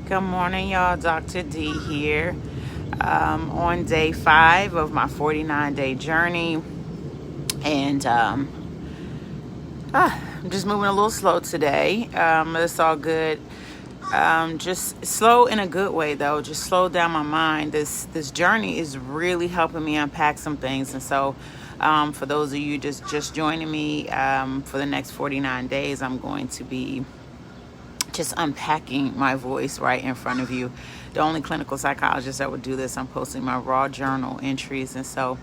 Good morning, y'all. Dr. D here on day 5 of my 49-day journey. And I'm just moving a little slow today. It's all good. Just slow in a good way, though. Just slow down my mind. This journey is really helping me unpack some things. And so for those of you just joining me for the next 49 days, I'm going to be just unpacking my voice right in front of you. The only clinical psychologist that would do this. I'm posting my raw journal entries. And so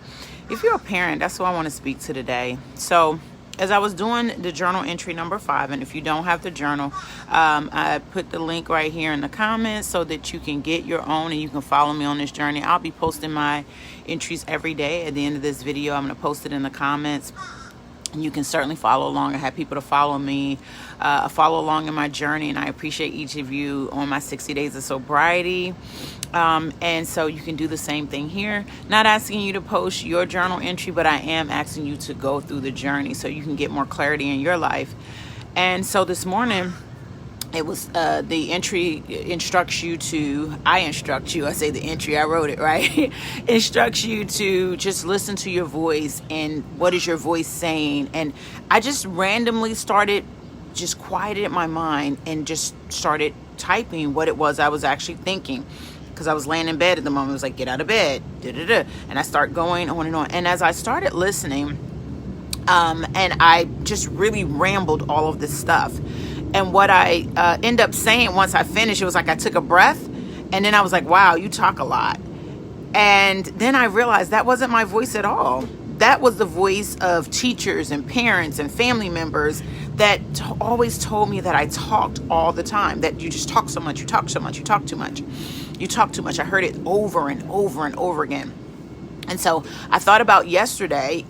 if you're a parent, that's who I want to speak to today. So as I was doing the journal entry number 5, and if you don't have the journal, I put the link right here in the comments so that you can get your own and you can follow me on this journey. I'll be posting my entries every day. At the end of this video, I'm going to post it in the comments. And you can certainly follow along. I have people to follow me, follow along in my journey, and I appreciate each of you on my 60 days of sobriety. And so you can do the same thing here. Not asking you to post your journal entry, but I am asking you to go through the journey so you can get more clarity in your life. And so this morning, it was the entry instructs you to, I say the entry, I wrote it, right? Instructs you to just listen to your voice and what is your voice saying. And I just randomly just quieted my mind and just started typing what it was I was actually thinking. Because I was laying in bed at the moment. It was like, get out of bed, da-da-da. And I start going on and on. And as I started listening, and I just really rambled all of this stuff. And what I end up saying once I finished, it was like I took a breath and then I was like, wow, you talk a lot. And then I realized that wasn't my voice at all. That was the voice of teachers and parents and family members that always told me that I talked all the time, that you just talk so much, you talk so much, you talk too much, you talk too much. I heard it over and over and over again. And so I thought about yesterday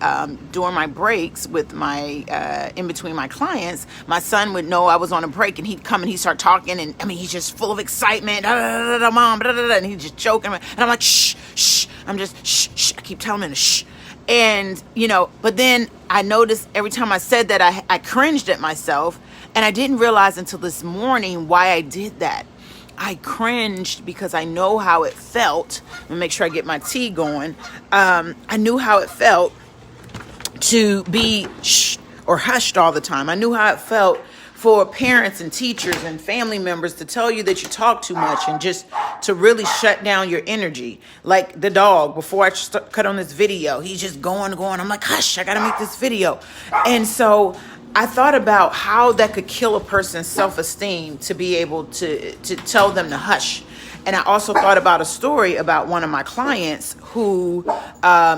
during my breaks with my in between my clients, my son would know I was on a break and he'd come and he'd start talking. And I mean, he's just full of excitement. Mom, and he's just joking. And I'm like, shh, shh. I'm just shh. I keep telling him to shh. And, but then I noticed every time I said that, I cringed at myself. And I didn't realize until this morning why I did that. I cringed because I know how it felt. Let me make sure I get my tea going. I knew how it felt to be shh or hushed all the time. I knew how it felt for parents and teachers and family members to tell you that you talk too much and just to really shut down your energy. Like the dog, before I cut on this video, he's just going. I'm like, hush, I got to make this video. And so I thought about how that could kill a person's self-esteem to be able to tell them to hush. And I also thought about a story about one of my clients who,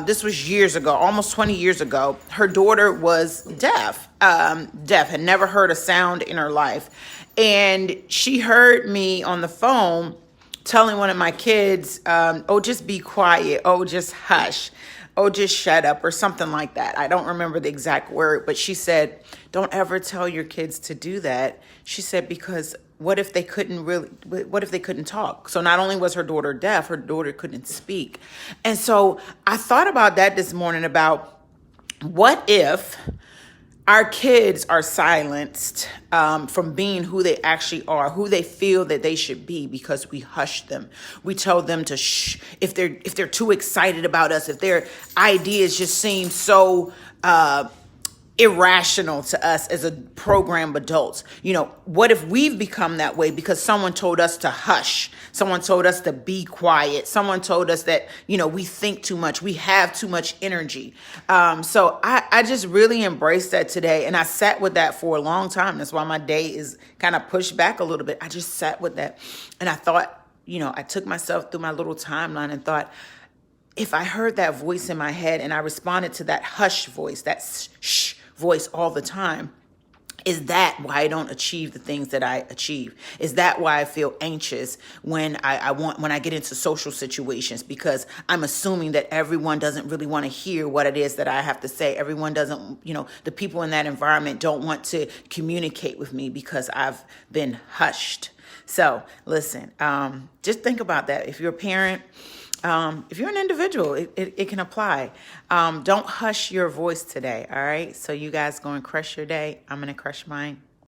this was years ago, almost 20 years ago. Her daughter was deaf, had never heard a sound in her life. And she heard me on the phone telling one of my kids, oh, just be quiet. Oh, just hush. Oh, just shut up or something like that. I don't remember the exact word, but she said, don't ever tell your kids to do that. She said, because what if they couldn't talk? So not only was her daughter deaf, her daughter couldn't speak. And so I thought about that this morning about what if our kids are silenced from being who they actually are, who they feel that they should be, because we hush them. We tell them to shh if they're too excited about us, if their ideas just seem so irrational to us as a program adults. What if we've become that way because someone told us to hush? Someone told us to be quiet. Someone told us that, we think too much. We have too much energy. So I just really embraced that today. And I sat with that for a long time. That's why my day is kind of pushed back a little bit. I just sat with that. And I thought, I took myself through my little timeline and thought, if I heard that voice in my head and I responded to that hush voice, that shh voice all the time, is that why I don't achieve the things that I achieve? Is that why I feel anxious when I get into social situations? Because I'm assuming that everyone doesn't really want to hear what it is that I have to say. Everyone doesn't, the people in that environment don't want to communicate with me because I've been hushed. So listen, just think about that. If you're a parent, if you're an individual, it can apply. Don't hush your voice today. All right. So you guys go and crush your day. I'm going to crush mine.